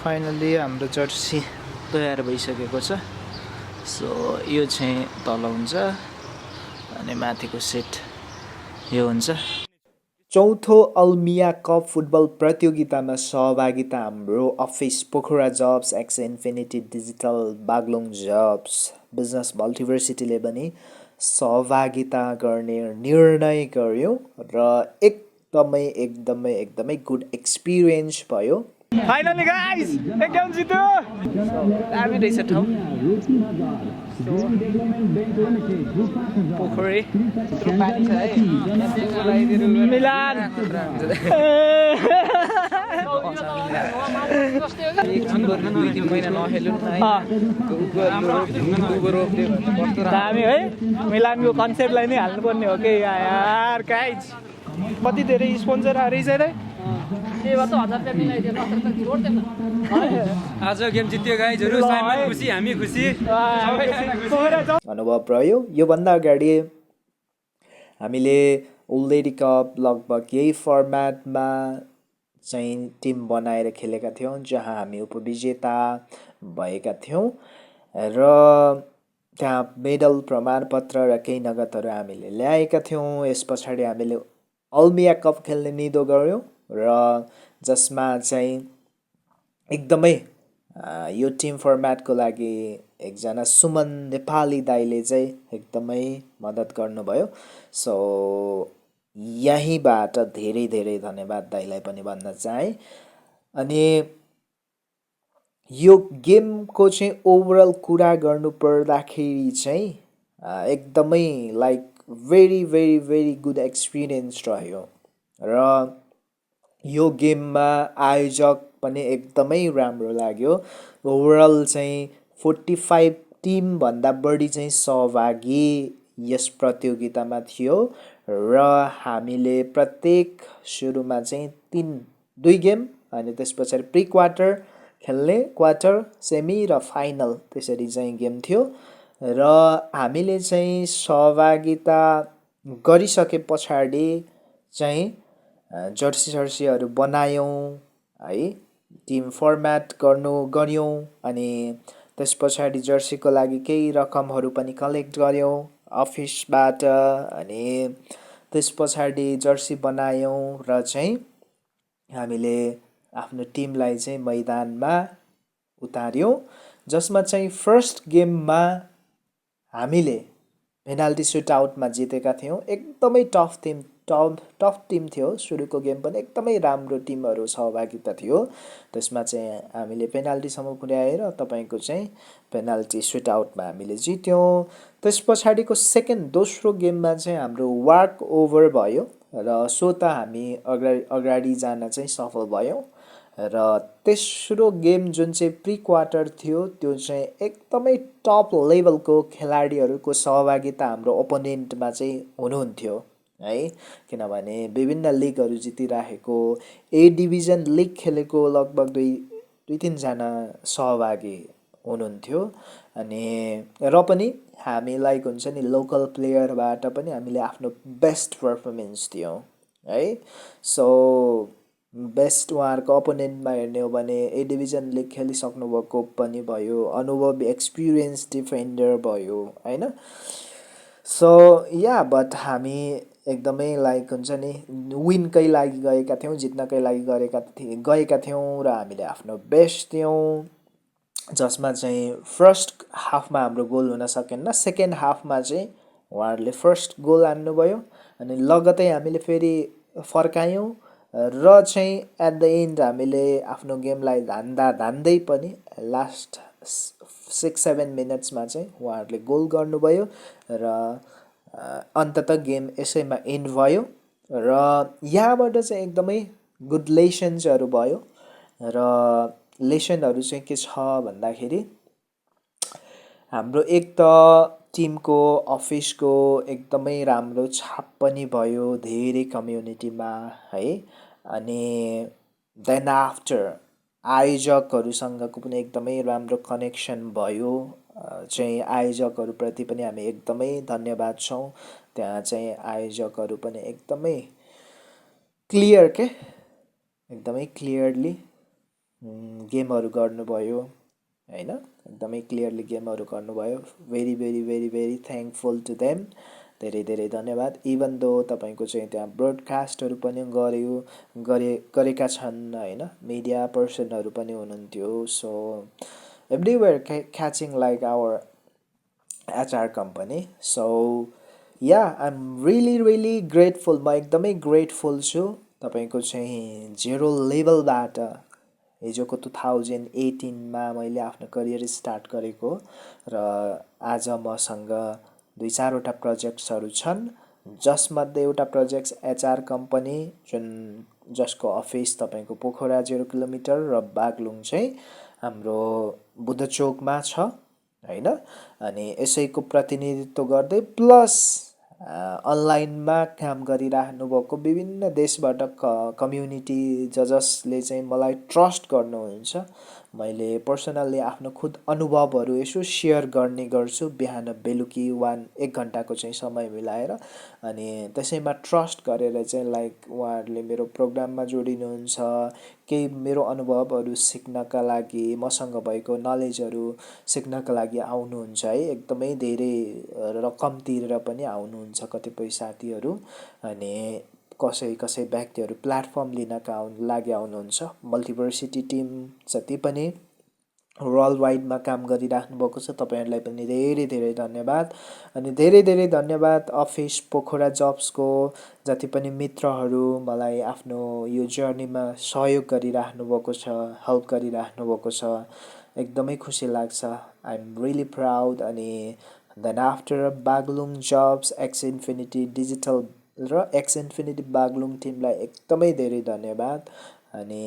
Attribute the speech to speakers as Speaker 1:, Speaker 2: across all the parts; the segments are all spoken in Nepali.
Speaker 1: फाइनली हाम्रो जर्सी तयार भइसकेको छ। सो यो चाहिँ तल हुन्छ अनि माथिको सेट यो हुन्छ। चौथो अल्मिया कप फुटबल प्रतियोगितामा सहभागिता हाम्रो office Pokhara jobs X infinity digital Baglung jobs business मल्टिभर्सिटीले पनि सहभागिता गर्ने निर्णय गर्यो र एकदमै गुड एक्सपिरियन्स भयो। फाइनली गाइस एक गेम जित्यो। दामी रहेछ ठाउँ पोखरी पानी छ है मिलान दामी है। मिलानको कन्सेप्टलाई नै हाल्नुपर्ने हो कि यार गाइस। कति धेरै स्पोन्सर आएछ रे।
Speaker 2: आज गेम जित्यो गाइजहरु, साइमन खुसी, हामी खुसी।
Speaker 1: अनुभव रह्यो। योभन्दा अगाडि हामीले ओल्डेरी कप लगभग यही फर्मेटमा चाहिँ टिम बनाएर खेलेका थियौँ, जहाँ हामी उपविजेता भएका थियौँ र त्यहाँ मेडल प्रमाणपत्र र केही नगदहरू हामीले ल्याएका थियौँ। यस पछाडि हामीले अल्मिया कप खेल्ने निधो गऱ्यौँ र जसमा चाहिँ एकदमै यो टिम फर्मेटको लागि एकजना सुमन नेपाली दाइले चाहिँ एकदमै मद्दत गर्नुभयो। सो यहीँबाट धेरै धन्यवाद दाइलाई पनि भन्न चाहे। अनि यो गेमको चाहिँ ओभरअल कुरा गर्नु पर्दाखेरि चाहिँ एकदमै लाइक भेरी गुड एक्सपिरियन्स रह्यो र यो गेममा आयोजक पनि एकदमै राम्रो लाग्यो। ओभरअल चाहिँ 45 टिमभन्दा बढी चाहिँ सहभागी यस प्रतियोगितामा थियो र हामीले प्रत्येक सुरुमा चाहिँ 2 गेम अनि त्यस पछाडि प्री क्वार्टर खेल्ने, क्वार्टर, सेमी र फाइनल त्यसरी चाहिँ गेम थियो र हामीले चाहिँ सहभागिता गरिसके पछाडि चाहिँ जर्सीहरू बनायौँ है, टिम फर्मेट गऱ्यौँ अनि त्यस पछाडि जर्सीको लागि केही रकमहरू पनि कलेक्ट गऱ्यौँ अफिसबाट अनि त्यस पछाडि जर्सी बनायौँ र चाहिँ हामीले आफ्नो टिमलाई चाहिँ मैदानमा उतार्यौँ, जसमा चाहिँ फर्स्ट गेममा हामीले पेनाल्टी सुटआउटमा जितेका थियौँ। एकदमै टफ टिम थियो। सुरुको गेम पनि एकदमै राम्रो टिमहरू सहभागिता थियो। त्यसमा चाहिँ हामीले पेनाल्टीसम्म पुर्याएर तपाईँको चाहिँ पेनाल्टी सुटआउटमा हामीले जित्यौँ। त्यस पछाडिको दोस्रो गेममा चाहिँ हाम्रो वाक ओभर भयो र सो त हामी अगाडि जान चाहिँ सफल भयौँ र तेस्रो गेम जुन चाहिँ प्री क्वार्टर थियो त्यो चाहिँ एकदमै टप लेभलको खेलाडीहरूको सहभागिता हाम्रो ओपोनेन्टमा चाहिँ हुनुहुन्थ्यो है, किनभने विभिन्न लिगहरू जितिराखेको ए डिभिजन लिग खेलेको लगभग 2-3 जना सहभागी हुनुहुन्थ्यो। अनि र पनि हामीलाई हुन्छ नि लोकल प्लेयरबाट पनि हामीले आफ्नो बेस्ट पर्फर्मेन्स दियौँ है। सो बेस्ट उहाँहरूको अपोनेन्टमा हेर्ने हो भने ए डिभिजन लिग खेलिसक्नु भएको पनि भयो, अनुभवी एक्सपिरियन्स डिफेन्डर भयो होइन। सो या बट हामी एकदमै लाइक हुन्छ नि विनकै लागि गएका थियौँ, जित्नकै लागि गएका थियौँ र हामीले आफ्नो बेस्ट दियौँ, जसमा चाहिँ फर्स्ट हाफमा हाम्रो गोल हुन सकेन। सेकेन्ड हाफमा चाहिँ उहाँहरूले फर्स्ट गोल हान्नुभयो अनि लगतै हामीले फेरि फर्कायौँ र चाहिँ एट द एन्ड हामीले आफ्नो गेमलाई धान्दै पनि लास्ट 6-7 मिनट्समा चाहिँ उहाँहरूले गोल गर्नुभयो र अन्ततः गेम यसैमा एन्ड भयो र यहाँबाट चाहिँ एकदमै गुड लेसन्सहरू भयो र लेसनहरू चाहिँ के छ भन्दाखेरि हाम्रो एक त टिमको अफिसको एकदमै राम्रो छाप पनि भयो धेरै कम्युनिटीमा है। अनि देन आफ्टर आयोजकहरूसँगको पनि एकदमै राम्रो कनेक्सन भयो। चाहिँ आयोजकहरूप्रति पनि हामी एकदमै धन्यवाद छौँ। त्यहाँ चाहिँ आयोजकहरू पनि एकदमै क्लियरली गेमहरू गर्नुभयो होइन, एकदमै क्लियरली गेमहरू गर्नुभयो। Very very very very thankful to them. धेरै धेरै धन्यवाद। इभन दो तपाईँको चाहिँ त्यहाँ ब्रोडकास्टहरू पनि गरेका छन् होइन, मिडिया पर्सनहरू पनि हुनुहुन्थ्यो। So everywhere catching like our HR company. So yeah I'm really really grateful, म एकदमै ग्रेटफुल छु तपाईँको चाहिँ जेरो लेभलबाट हिजोको 2018मा मैले आफ्नो करियर स्टार्ट गरेको र आज मसँग 2-4वटा प्रोजेक्ट्सहरू छन्, जसमध्ये एउटा प्रोजेक्ट्स एचआर कम्पनी जसको अफिस तपाईँको पोखरा 0 किलोमिटर र बागलुङ चाहिँ हाम्रो बुद्धचोकमा छ होइन। अनि यसैको प्रतिनिधित्व गर्दै प्लस अनलाइनमा काम गरिराख्नु भएको विभिन्न देशबाट कम्युनिटी जसले चाहिँ मलाई ट्रस्ट गर्नुहुन्छ, मैले पर्सनल्ली आफ्नो खुद अनुभवहरू यसो सेयर गर्ने गर्छु बिहान बेलुकी 1 घन्टाको चाहिँ समय मिलाएर। अनि त्यसैमा ट्रस्ट गरेर चाहिँ लाइक उहाँहरूले मेरो प्रोग्राममा जोडिनुहुन्छ, केही मेरो अनुभवहरू सिक्नका लागि, मसँग भएको नलेजहरू सिक्नका लागि आउनुहुन्छ है। एकदमै धेरै रकम तिरेर पनि आउनुहुन्छ कतिपय साथीहरू, अनि कसै कसै व्यक्तिहरू प्लेटफर्म लिनका लागि आउनुहुन्छ। मल्टिभर्सिटी टिम जति पनि वर्ल्ड वाइडमा काम गरिराख्नु भएको छ, तपाईँहरूलाई पनि धेरै धेरै धन्यवाद। अनि धेरै धेरै धन्यवाद अफिस पोखरा जब्सको जति पनि मित्रहरू मलाई आफ्नो यो जर्नीमा सहयोग गरिराख्नु भएको छ, हेल्प गरिराख्नु भएको छ, एकदमै खुसी लाग्छ। I am really proud. अनि then after Baglung jobs, X infinity digital र एक्स इन्फिनिटी बागलुङ टिमलाई एकदमै धेरै धन्यवाद। अनि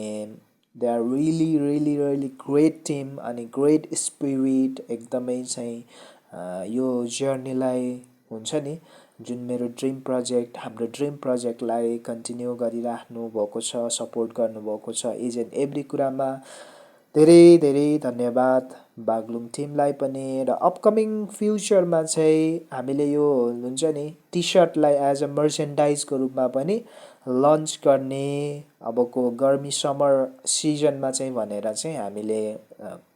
Speaker 1: they are really really really great team अनि ग्रेट स्पिरिट। एकदमै चाहिँ यो जर्नीलाई हुन्छ नि, जुन मेरो ड्रिम प्रोजेक्ट, हाम्रो ड्रिम प्रोजेक्टलाई कन्टिन्यू गरिराख्नु भएको छ, सपोर्ट गर्नुभएको छ इच एन्ड एभ्री कुरामा। धेरै धेरै धन्यवाद बागलुङ टिमलाई पनि। र अपकमिङ फ्युचरमा चाहिँ हामीले यो हुन्छ नि टी सर्टलाई एज अ मर्चेन्डाइजको रूपमा पनि लन्च गर्ने अबको गर्मी समर सिजनमा चाहिँ भनेर चाहिँ हामीले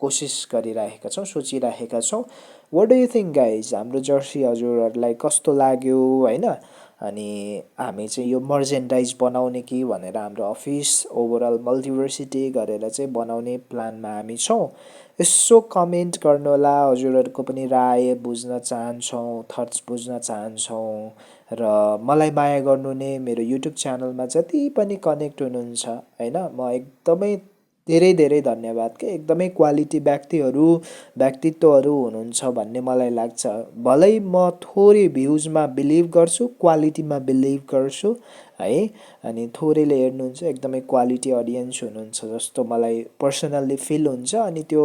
Speaker 1: कोसिस गरिरहेका छौँ, सोचिरहेका छौँ। What do you think guys, हाम्रो जर्सी हजुरहरूलाई कस्तो लाग्यो होइन? अनि हामी चाहिँ यो मर्चेन्डाइज बनाउने कि भनेर हाम्रो अफिस ओभरअल मल्टिभर्सिटी गरेर चाहिँ बनाउने प्लानमा हामी छौँ। यसो कमेन्ट गर्नुहोला, हजुरहरूको पनि राय बुझ्न चाहन्छौँ, थट्स बुझ्न चाहन्छौँ। र मलाई माया गर्नुहुने मेरो युट्युब च्यानलमा जति पनि कनेक्ट हुनुहुन्छ होइन, म एकदमै धेरै धेरै धन्यवाद के। एकदमै क्वालिटी व्यक्तित्वहरू हुनुहुन्छ भन्ने मलाई लाग्छ। भलै म थोरै भ्युजमा बिलिभ गर्छु, क्वालिटीमा बिलिभ गर्छु है। अनि थोरैले हेर्नुहुन्छ, एकदमै क्वालिटी अडियन्स हुनुहुन्छ जस्तो मलाई पर्सनल्ली फिल हुन्छ। अनि त्यो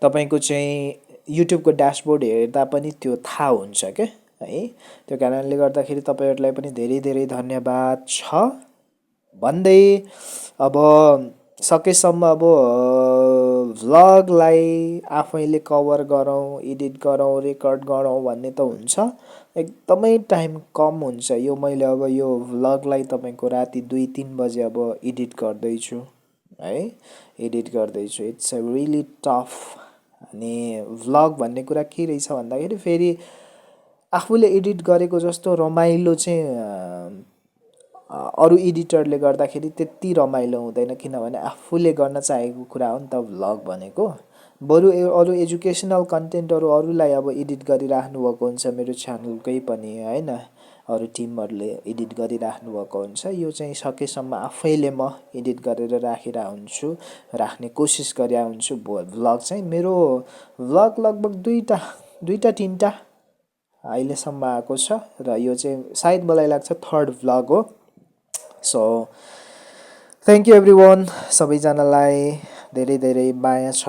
Speaker 1: तपाईँको चाहिँ युट्युबको ड्यासबोर्ड हेर्दा पनि त्यो थाहा हुन्छ क्या है। त्यो कारणले गर्दाखेरि तपाईँहरूलाई पनि धेरै धेरै धन्यवाद छ भन्दै अब सकेसम्म अब भ्लगलाई आफैले कभर गरौँ, एडिट गरौँ, रेकर्ड गरौँ भन्ने त हुन्छ, एकदमै टाइम कम हुन्छ। यो मैले अब यो भ्लगलाई तपाईँको राति 2-3 बजे अब एडिट गर्दैछु है, एडिट गर्दैछु। It's a really tough. अनि भ्लग भन्ने कुरा के रहेछ भन्दाखेरि फेरि आफूले एडिट गरेको जस्तो रमाइलो चाहिँ अरू एडिटरले गर्दाखेरि त्यति रमाइलो हुँदैन, किनभने आफूले गर्न चाहेको कुरा हो नि त भ्लग भनेको। बरु अरू एजुकेसनल कन्टेन्टहरू अरूलाई अब एडिट गरिराख्नु भएको हुन्छ मेरो च्यानलकै पनि होइन, अरू टिमहरूले एडिट गरिराख्नु भएको हुन्छ। यो चाहिँ सकेसम्म आफैले म एडिट गरेर राख्ने कोसिस गरेर हुन्छु। भ्लग चाहिँ मेरो भ्लग लगभग दुईटा तिनटा अहिलेसम्म आएको छ र यो चाहिँ सायद मलाई लाग्छ थर्ड भ्लग हो। So thank you every one, सबैजनालाई धेरै धेरै माया छ।